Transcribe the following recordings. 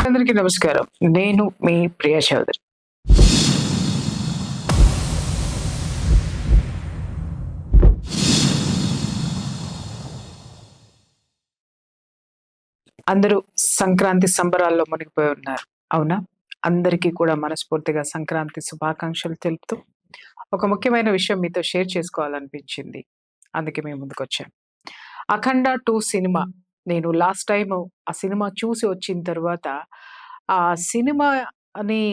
అందరికీ నమస్కారం. నేను మీ ప్రియా చౌదరి. అందరూ సంక్రాంతి సంబరాల్లో మునిగిపోయి ఉన్నారు, అవునా? అందరికీ కూడా మనస్ఫూర్తిగా సంక్రాంతి శుభాకాంక్షలు తెలుపుతూ ఒక ముఖ్యమైన విషయం మీతో షేర్ చేసుకోవాలనిపించింది. అందుకే మేము ముందుకొచ్చాను. అఖండ 2 సినిమా నేను లాస్ట్ టైం ఆ సినిమా చూసి వచ్చిన తర్వాత ఆ సినిమాని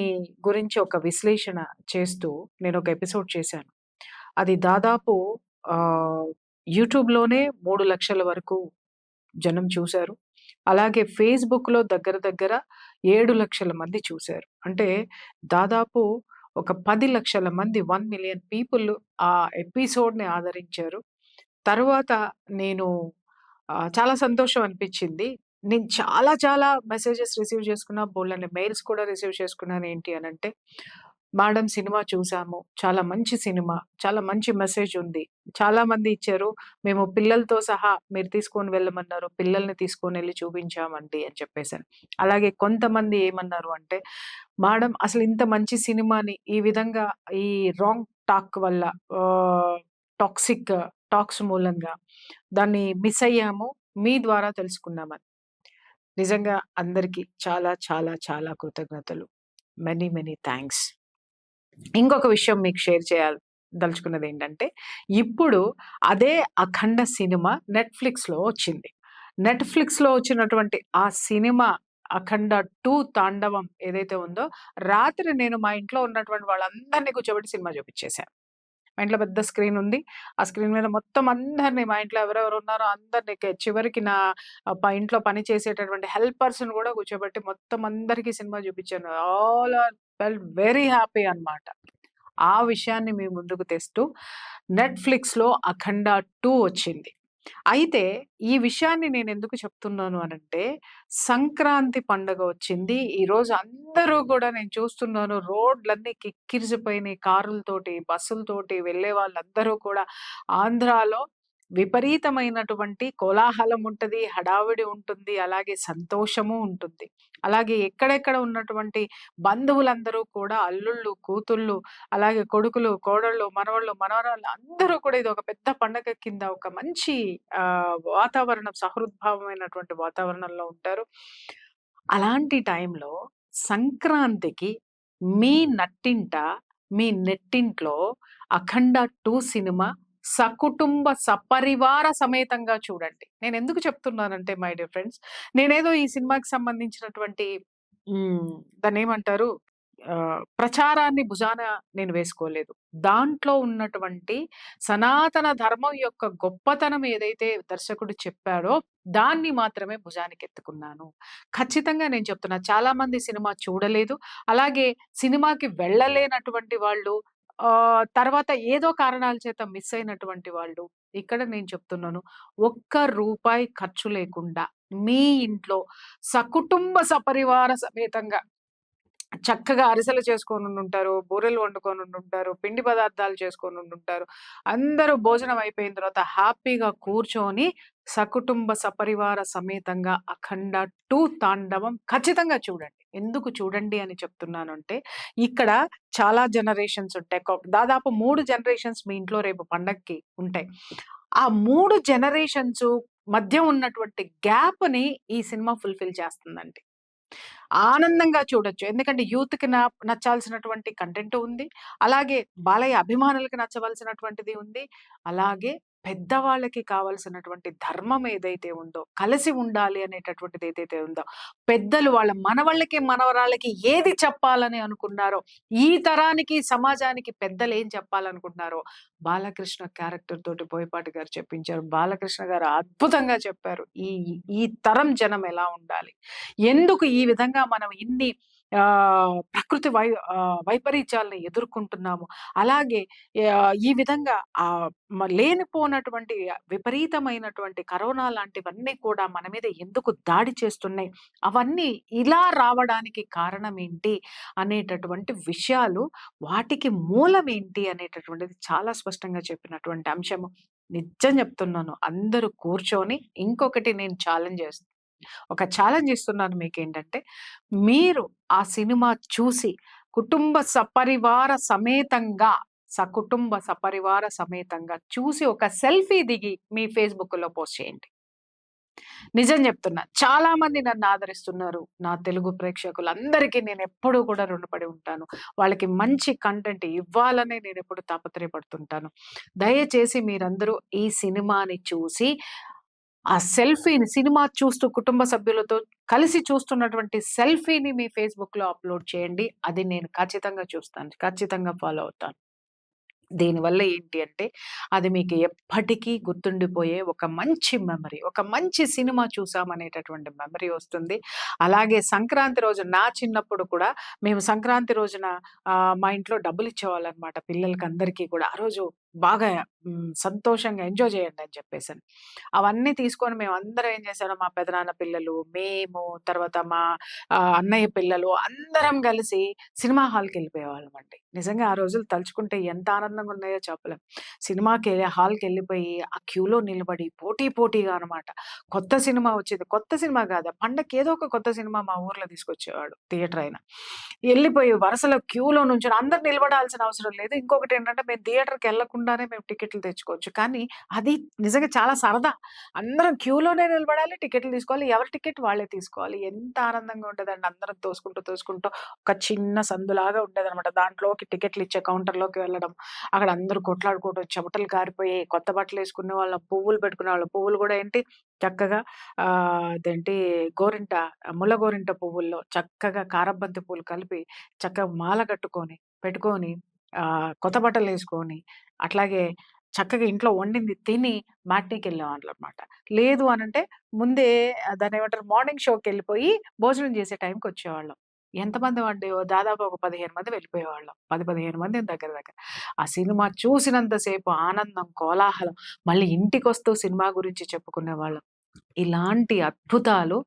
గురించి ఒక విశ్లేషణ చేస్తూ నేను ఒక ఎపిసోడ్ చేశాను. అది దాదాపు యూట్యూబ్‌లోనే 3,00,000 వరకు జనం చూశారు. అలాగే ఫేస్‌బుక్‌లో దగ్గర దగ్గర 7,00,000 మంది చూశారు. అంటే దాదాపు ఒక 10,00,000 మంది 1,000,000 పీపుల్ ఆ ఎపిసోడ్‌ని ఆదరించారు. తరువాత నేను చాలా సంతోషం అనిపించింది. నేను చాలా చాలా మెసేజెస్ రిసీవ్ చేసుకున్నా, బోలెడన్ని మెయిల్స్ కూడా రిసీవ్ చేసుకున్నాను. ఏంటి అనంటే, "మేడం సినిమా చూసాము. చాలా మంచి సినిమా. చాలా మంచి మెసేజ్ ఉంది. చాలామంది ఇచ్చారు. మేము పిల్లలతో సహా మీరు తీసుకొని వెళ్ళమన్నారు. పిల్లల్ని తీసుకొనెళ్ళి చూపించామండి" అని చెప్పేసని. అలాగే కొంతమంది ఏమన్నారు అంటే, "మేడం అసలు ఇంత మంచి సినిమాని ఈ విధంగా ఈ రాంగ్ టాక్ వల్ల టాక్సిక్ టాక్స్ మూలంగా దాన్ని మిస్ అయ్యాము. మీ ద్వారా తెలుసుకున్నామని." నిజంగా అందరికీ చాలా చాలా చాలా కృతజ్ఞతలు. Many many thanks. ఇంకొక విషయం మీకు షేర్ దలుచుకున్నదేంటంటే, ఇప్పుడు అదే 'అఖండ' సినిమా నెట్‌ఫ్లిక్స్‌లో వచ్చింది. నెట్‌ఫ్లిక్స్‌లో వచ్చినటువంటి ఆ సినిమా 'అఖండ 2 తాండవం' ఏదైతే ఉందో, రాత్రి నేను మా ఇంట్లో ఉన్నటువంటి వాళ్ళందరిని కూర్చోబెట్టి సినిమా చూపిచ్చేసా. మా ఇంట్లో పెద్ద స్క్రీన్ ఉంది. ఆ స్క్రీన్ మీద మొత్తం అందరిని, మా ఇంట్లో ఎవరెవరు ఉన్నారో అందరిని, చివరికి నా ఇంట్లో పని చేసేటటువంటి హెల్పర్స్‌ని గూడా కూర్చోబెట్టి మొత్తం అందరికీ సినిమా చూపిచ్చాను. All are felt very happy అన్నమాట. ఆ విషయాన్ని మీ ముందుకు తెస్తూ నెట్‌ఫ్లిక్స్‌లో 'అఖండ 2' వచ్చింది. అయితే ఈ విషయాన్ని నేనెందుకు చెప్తున్నాను అనంటే, సంక్రాంతి పండగ వచ్చింది. ఈరోజు అందరూ గూడా నేను చూస్తున్నాను, రోడ్లన్నీ కిక్కిరిసిపోయినాయి. కారులతోటి, బస్సులతోటి వెళ్ళే వాళ్ళందరూ కూడా ఆంధ్రాలో విపరీతమైనటువంటి కోలాహలం ఉంటది, హడావిడి ఉంటుంది, అలాగే సంతోషము ఉంటుంది. అలాగే ఎక్కడెక్కడ ఉన్నటువంటి బంధువులందరూ కూడా అల్లుళ్ళు, కూతుళ్ళు, అలాగే కొడుకులు, కోడళ్ళు, మనవళ్ళు, మనవరాళ్ళు అందరూ కూడా ఇదొక పెద్ద పండగ కింద ఒక మంచి వాతావరణం, సహృద్భావమైనటువంటి వాతావరణంలో ఉంటారు. అలాంటి టైంలో సంక్రాంతికి మీ నట్టింట, మీ నెట్టింట్లో 'అఖండ 2' సినిమా సకుటుంబ సపరివార సమేతంగా చూడండి. నేనెందుకు చెప్తున్నానంటే మై డియర్ ఫ్రెండ్స్, నేనేదో ఈ సినిమాకి సంబంధించినటువంటి హ్మ్. దాన్నేమంటారు? ప్రచారాన్ని భుజాన నేను వేసుకోలేదు. దాంట్లో ఉన్నటువంటి సనాతన ధర్మం యొక్క గొప్పతనం ఏదైతే దర్శకుడు చెప్పాడో, దాన్ని మాత్రమే భుజానికెత్తుకున్నాను. ఖచ్చితంగా నేను చెప్తున్నా. చాలామంది సినిమా చూడలేదు. అలాగే సినిమాకి వెళ్ళలేనటువంటి వాళ్ళు, తర్వాత ఏదో కారణాల చేత మిస్ అయినటువంటి వాళ్ళు, ఇక్కడ నేను చెప్తున్నాను. ఒక్క రూపాయి ఖర్చు లేకుండా మీ ఇంట్లో సకుటుంబ సపరివార సమేతంగా చక్కగా అరిసెలు చేసుకొనుండుంటారు, బూరెలు వండుకొనుండుంటారు, పిండి పదార్థాలు చేసుకొనుండుంటారు. అందరూ భోజనం అయిపోయిన తర్వాత హ్యాపీగా కూర్చొని సకుటుంబ సపరివార సమేతంగా 'అఖండ 2 తాండవం' ఖచ్చితంగా చూడండి. ఎందుకు చూడండి అని చెప్తున్నానంటే, ఇక్కడ చాలా జనరేషన్స్ ఉంటాయి. దాదాపు 3 జనరేషన్స్ మీ ఇంట్లో రేపు పండగకి ఉంటాయి. ఆ 3 జనరేషన్స్ మధ్య ఉన్నటువంటి గ్యాప్‌ని ఈ సినిమా ఫుల్‌ఫిల్ చేస్తుందండి. ఆనందంగా చూడొచ్చు. ఎందుకంటే యూత్‌కి నచ్చాల్సినటువంటి కంటెంట్ ఉంది. అలాగే బాలయ్య అభిమానులకి నచ్చవలసినటువంటిది ఉంది. అలాగే పెద్దవాళ్ళకి కావాల్సినటువంటి ధర్మం ఏదైతే ఉందో, కలిసి ఉండాలి అనేటటువంటిది ఏదైతే ఉందో, పెద్దలు వాళ్ళ మనవళ్ళకి, మనవరాళ్ళకి ఏది చెప్పాలని అనుకున్నారో, ఈ తరానికి, సమాజానికి పెద్దలు ఏం చెప్పాలనుకుంటున్నారో, బాలకృష్ణ క్యారెక్టర్ తోటి బోయపాటి గారు చెప్పించారు. బాలకృష్ణ గారు అద్భుతంగా చెప్పారు. ఈ ఈ తరం జనం ఎలా ఉండాలి? ఎందుకు ఈ విధంగా మనం ఇన్ని వైపరీత్యాలను ఎదుర్కొంటున్నాము. అలాగే ఈ విధంగా లేనిపోనటువంటి విపరీతమైనటువంటి కరోనా లాంటివన్నీ కూడా మన మీద ఎందుకు దాడి చేస్తున్నాయి? అవన్నీ ఇలా రావడానికి కారణం ఏంటి? అనేటటువంటి విషయాలు, వాటికి మూలం ఏంటి అనేటటువంటిది చాలా స్పష్టంగా చెప్పినటువంటి అంశము. నిజం చెప్తున్నాను. అందరూ కూర్చొని ఇంకొకటి నేను ఒక ఛాలెంజ్ ఇస్తున్నాను మీకేంటంటే, మీరు ఆ సినిమా చూసి కుటుంబ సపరివార సమేతంగా, సకుటుంబ సపరివార సమేతంగా చూసి ఒక సెల్ఫీ దిగి మీ ఫేస్‌బుక్‌లో పోస్ట్ చేయండి. నిజం చెప్తున్నా. చాలా మంది నన్ను ఆదరిస్తున్నారు. నా తెలుగు ప్రేక్షకులందరికీ నేనెప్పుడూ కూడా రుణపడి ఉంటాను. వాళ్ళకి మంచి కంటెంట్ ఇవ్వాలనే నేనెప్పుడు తాపత్రయపడుతుంటాను. దయచేసి మీరందరూ ఈ సినిమాని చూసి, ఆ సినిమా చూస్తూ కుటుంబ సభ్యులతో కలిసి చూస్తున్నటువంటి సెల్ఫీని మీ ఫేస్‌బుక్‌లో అప్‌లోడ్ చేయండి. అది నేను ఖచ్చితంగా చూస్తాను. ఖచ్చితంగా ఫాలో అవుతాను. దీనివల్ల ఏంటి అంటే, అది మీకు ఎప్పటికీ గుర్తుండిపోయే ఒక మంచి మెమరీ. ఒక మంచి సినిమా చూసామనేటటువంటి మెమరీ వస్తుంది. అలాగే సంక్రాంతి రోజు నా చిన్నప్పుడు కూడా మేము సంక్రాంతి రోజున మా ఇంట్లో డబ్బులిచ్చేవాళ్ళనమాట పిల్లలకందరికీ కూడా. ఆ రోజు బాగా సంతోషంగా ఎంజాయ్ చేయండి అని చెప్పేసని. అవన్నీ తీసుకొని మేమందరం ఏం చేశాము, మా పెదనాన్న పిల్లలు, మేము, తర్వాత మా అన్నయ్య పిల్లలు అందరం కలిసి సినిమా హాల్‌కెళ్ళిపోయేవాళ్ళమండి. నిజంగా ఆ రోజులు తలుచుకుంటే ఎంత ఆనందంగా ఉన్నాయో చెప్పలేం. హాల్‌కెళ్ళిపోయి ఆ క్యూలో నిలబడి పోటీగా అనమాట. కొత్త సినిమా వచ్చేది. కొత్త సినిమా కాదు. పండగకి ఏదో ఒక కొత్త సినిమా మా ఊర్లో తీసుకొచ్చేవాడు థియేటర్ ఆయన. ఎళ్ళిపోయి వరుసలో క్యూలో నుంచొని అందరూ నిలబడాల్సిన అవసరం లేదు. ఇంకొకటేంటంటే మేము థియేటర్‌కెళ్ళకుండానే మేము టికెట్లు తెచ్చుకోవచ్చు. కానీ అది నిజంగా చాలా సరదా. అందరం క్యూలోనే నిలబడాలి, టికెట్లు తీసుకోవాలి. ఎవరి టికెట్ వాళ్ళే తీసుకోవాలి. ఎంత ఆనందంగా ఉంటదండి. అందరం తోసుకుంటూ ఒక చిన్న సందులాగా ఉండేదనమాట. దాంట్లోకి టికెట్లిచ్చే కౌంటర్‌లోకి వెళ్ళడం. అక్కడ అందరూ కొట్లాడుకోవడం, చెమటలు కారిపోయి, కొత్త బట్టలేసుకునేవాళ్ళం, పువ్వులు పెట్టుకునేవాళ్ళం. పువ్వులు గూడా ఏంటి చక్కగా అదేంటి గోరింట, ముల్ల గోరింట పువ్వుల్లో చక్కగా కారబంతి పూలు కలిపి చక్కగా మాల కట్టుకొని, పెట్టుకొని కొత్త బట్టలేసుకొని, అట్లాగే చక్కగా ఇంట్లో వండింది తిని మ్యాట్నీకెళ్ళేవాళ్ళనమాట. లేదు అనంటే ముందే దాన్నేమంటారు మార్నింగ్ షోకెళ్ళిపోయి భోజనం చేసే టైంకొచ్చేవాళ్ళం. ఎంతమందిమండి దాదాపు ఒక 15 మంది వెళ్ళిపోయేవాళ్ళం. 15 మంది దగ్గర దగ్గర. ఆ సినిమా చూసినంత సేపు ఆనందం, కోలాహలం, మళ్ళీ ఇంటికొస్తూ సినిమా గురించి చెప్పుకునేవాళ్ళం. ఇలాంటి అద్భుతాలు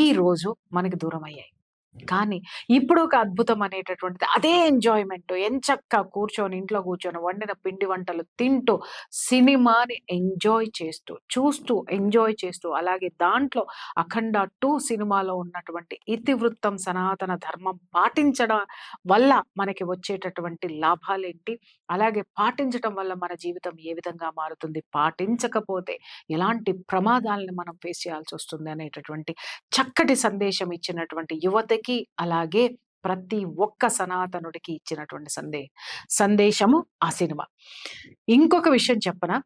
ఈరోజు మనకి దూరమయ్యాయి. కానీ ఇప్పుడు ఒక అద్భుతం అనేటటువంటిది అదే ఎంజాయ్‌మెంట్ ఎంచక్కా కూర్చొని ఇంట్లో కూర్చొని వండిన పిండి వంటలు తింటూ, సినిమాని ఎంజాయ్ చేస్తూ, చూస్తూ, ఎంజాయ్ చేస్తూ, అలాగే దాంట్లో 'అఖండ 2' సినిమాలో ఉన్నటువంటి ఇతివృత్తం సనాతన ధర్మం పాటించడం వల్ల మనకి వచ్చేటటువంటి లాభాలేంటి? అలాగే పాటించటం వల్ల మన జీవితం ఏ విధంగా మారుతుంది? పాటించకపోతే ఎలాంటి ప్రమాదాలను మనం ఫేస్ చేయాల్సొస్తుంది అనేటటువంటి చక్కటి సందేశం ఇచ్చినటువంటి యువతకి, అలాగే ప్రతి ఒక్క సనాతనుడికి ఇచ్చినటువంటి సందేశము ఆ సినిమా. ఇంకొక విషయం చెప్పనా?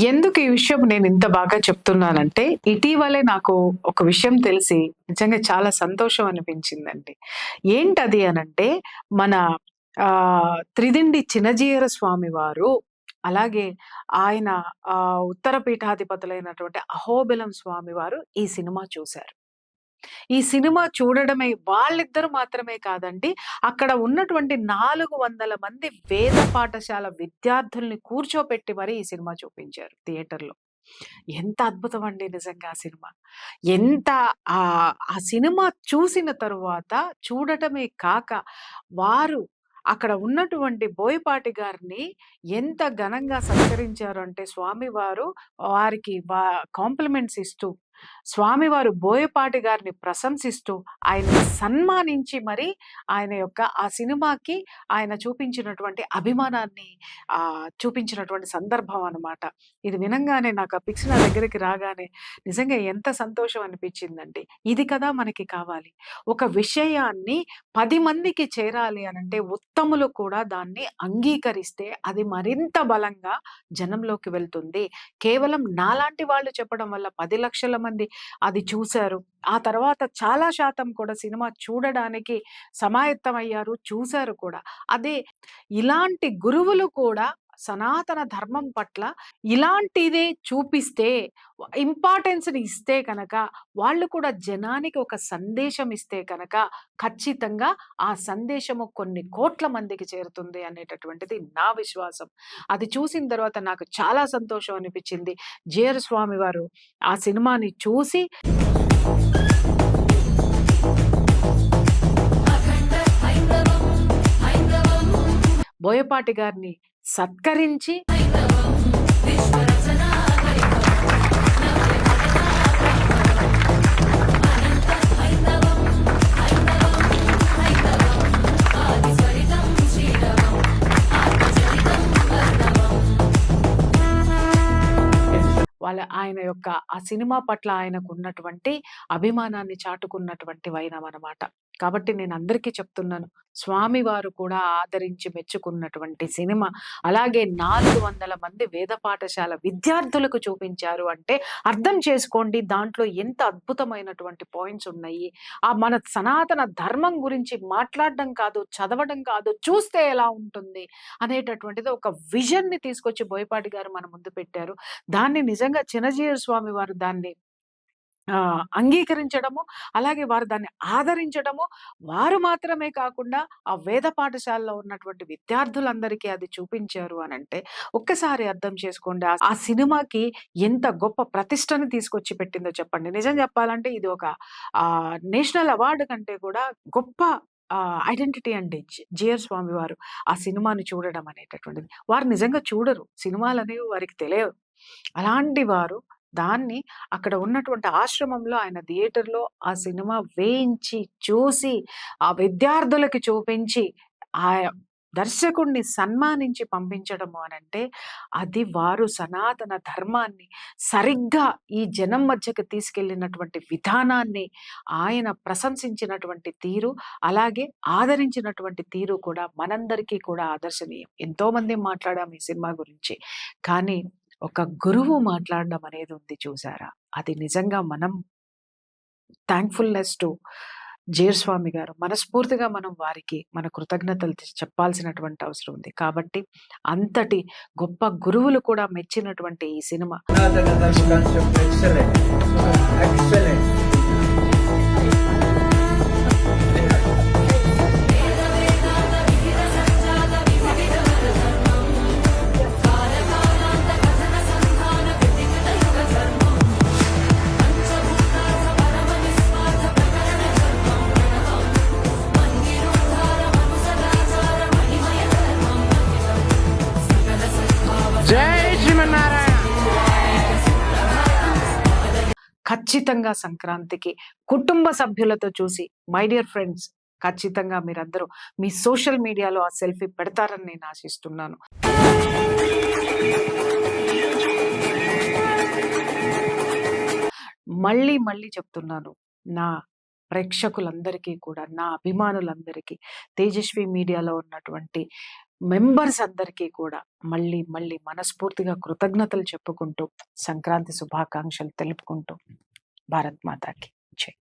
ఎందుకు ఈ విషయం నేను ఇంత బాగా చెప్తున్నానంటే, ఇటీవలే నాకు ఒక విషయం తెలిసి నిజంగా చాలా సంతోషం అనిపించిందండి. ఏంటది అనంటే, మన త్రిదిండి చినజీయర స్వామి వారు, అలాగే ఆయన ఉత్తర పీఠాధిపతులైనటువంటి అహోబిలం స్వామి వారు ఈ సినిమా చూసారు. ఈ సినిమా చూడడమే వాళ్ళిద్దరు మాత్రమే కాదండి. అక్కడ ఉన్నటువంటి 400 మంది వేద పాఠశాల విద్యార్థుల్ని కూర్చోపెట్టి మరి ఈ సినిమా చూపించారు థియేటర్‌లో. ఎంత అద్భుతం అండి నిజంగా ఆ సినిమా. ఎంత ఆ సినిమా చూసిన తరువాత చూడటమే కాక, వారు అక్కడ ఉన్నటువంటి బోయపాటి గారిని ఎంత ఘనంగా సత్కరించారు అంటే స్వామివారు వారికి కాంప్లిమెంట్స్ ఇస్తూ, స్వామివారు బోయపాటి గారిని ప్రశంసిస్తూ, ఆయన్ని సన్మానించి మరి ఆయన యొక్క ఆ సినిమాకి ఆయన చూపించినటువంటి అభిమానాన్ని చూపించినటువంటి సందర్భం అనమాట. ఇది వినంగానే నాకు ఆ పిక్స్ నా దగ్గరికి రాగానే నిజంగా ఎంత సంతోషం అనిపించిందండి. ఇది కదా మనకి కావాలి. ఒక విషయాన్ని 10 మందికి చేరాలి అనంటే ఉత్తములు కూడా దాన్ని అంగీకరిస్తే అది మరింత బలంగా జనంలోకి వెళ్తుంది. కేవలం నాలాంటి వాళ్ళు చెప్పడం వల్ల 10 లక్షల మంది అది చూసారు. ఆ తర్వాత చాలా శాతం కూడా సినిమా చూడడానికి సమాయత్తమయ్యారు, చూసారు కూడా. అదే ఇలాంటి గురువులు కూడా సనాతన ధర్మం పట్ల ఇలాంటిదే చూపిస్తే, ఇంపార్టెన్స్‌ని ఇస్తే కనక, వాళ్ళు కూడా జనానికి ఒక సందేశం ఇస్తే కనుక, ఖచ్చితంగా ఆ సందేశము కొన్ని కోట్ల మందికి చేరుతుంది అనేటటువంటిది నా విశ్వాసం. అది చూసిన తర్వాత నాకు చాలా సంతోషం అనిపించింది. జేఆర్ స్వామి వారు ఆ సినిమాని చూసి బోయపాటి గారిని సత్కరించి ఆయన యొక్క ఆ సినిమా పట్ల ఆయనకున్నటువంటి అభిమానాన్ని చాటుకున్నటువంటి వైనమనమాట. కాబట్టి నేను అందరికీ చెప్తున్నాను, స్వామివారు కూడా ఆదరించి మెచ్చుకున్నటువంటి సినిమా. అలాగే 400 మంది వేద పాఠశాల విద్యార్థులకు చూపించారు అంటే అర్థం చేసుకోండి దాంట్లో ఎంత అద్భుతమైనటువంటి పాయింట్స్ ఉన్నాయి. మన సనాతన ధర్మం గురించి మాట్లాడడం కాదు, చదవడం కాదు, చూస్తే ఎలా ఉంటుంది అనేటటువంటిది ఒక విజన్‌ని తీసుకొచ్చి బోయపాటి గారు మన ముందు పెట్టారు. దాన్ని నిజంగా చినజీయర్ స్వామి వారు దాన్ని అంగీకరించడము, అలాగే వారు దాన్ని ఆదరించడము, వారు మాత్రమే కాకుండా ఆ వేద పాఠశాలలో ఉన్నటువంటి విద్యార్థులందరికీ అది చూపించారు అనంటే, ఒక్కసారి అర్థం చేసుకోండి ఆ సినిమాకి ఎంత గొప్ప ప్రతిష్టని తీసుకొచ్చి పెట్టిందో చెప్పండి. నిజం చెప్పాలంటే ఇది ఒక నేషనల్ అవార్డు కంటే కూడా గొప్ప ఐడెంటిటీ అండి. జేఆర్ స్వామి వారు ఆ సినిమాని చూడడం అనేటటువంటిది. వారు నిజంగా చూడరు. సినిమాలనేవి వారికి తెలియవు. అలాంటి వారు దాన్ని అక్కడ ఉన్నటువంటి ఆశ్రమంలో ఆయన థియేటర్‌లో ఆ సినిమా వేయించి, చూసి, ఆ విద్యార్థులకి చూపించి, ఆ దర్శకుడిని సన్మానించి పంపించడము అనంటే, అది వారు సనాతన ధర్మాన్ని సరిగ్గా ఈ జనం మధ్యకి తీసుకెళ్ళినటువంటి విధానాన్ని ఆయన ప్రశంసించినటువంటి తీరు, అలాగే ఆదరించినటువంటి తీరు కూడా మనందరికీ కూడా ఆదర్శనీయం. ఎంతోమంది మాట్లాడాం ఈ సినిమా గురించి. కానీ ఒక గురువు మాట్లాడడం అనేది ఉంది చూసారా? అది నిజంగా మనం థాంక్‌ఫుల్‌నెస్ టు జేఆర్ స్వామి గారు. మనస్ఫూర్తిగా మనం వారికి మన కృతజ్ఞతలు చెప్పాల్సినటువంటి అవసరం ఉంది. కాబట్టి అంతటి గొప్ప గురువులు కూడా మెచ్చినటువంటి ఈ సినిమా. ఖచ్చితంగా సంక్రాంతికి కుటుంబ సభ్యులతో చూసి, మై డియర్ ఫ్రెండ్స్, ఖచ్చితంగా మీరందరూ మీ సోషల్ మీడియాలో ఆ సెల్ఫీ పెడతారని నేను ఆశిస్తున్నాను. మళ్ళీ చెప్తున్నాను, నా ప్రేక్షకులందరికీ కూడా, నా అభిమానులందరికీ, తేజస్వి మీడియాలో ఉన్నటువంటి మెంబర్స్ అందరికీ కూడా మళ్ళీ మనస్ఫూర్తిగా కృతజ్ఞతలు చెప్పుకుంటూ, సంక్రాంతి శుభాకాంక్షలు తెలుపుకుంటూ, భారత్ మాతాకి జై.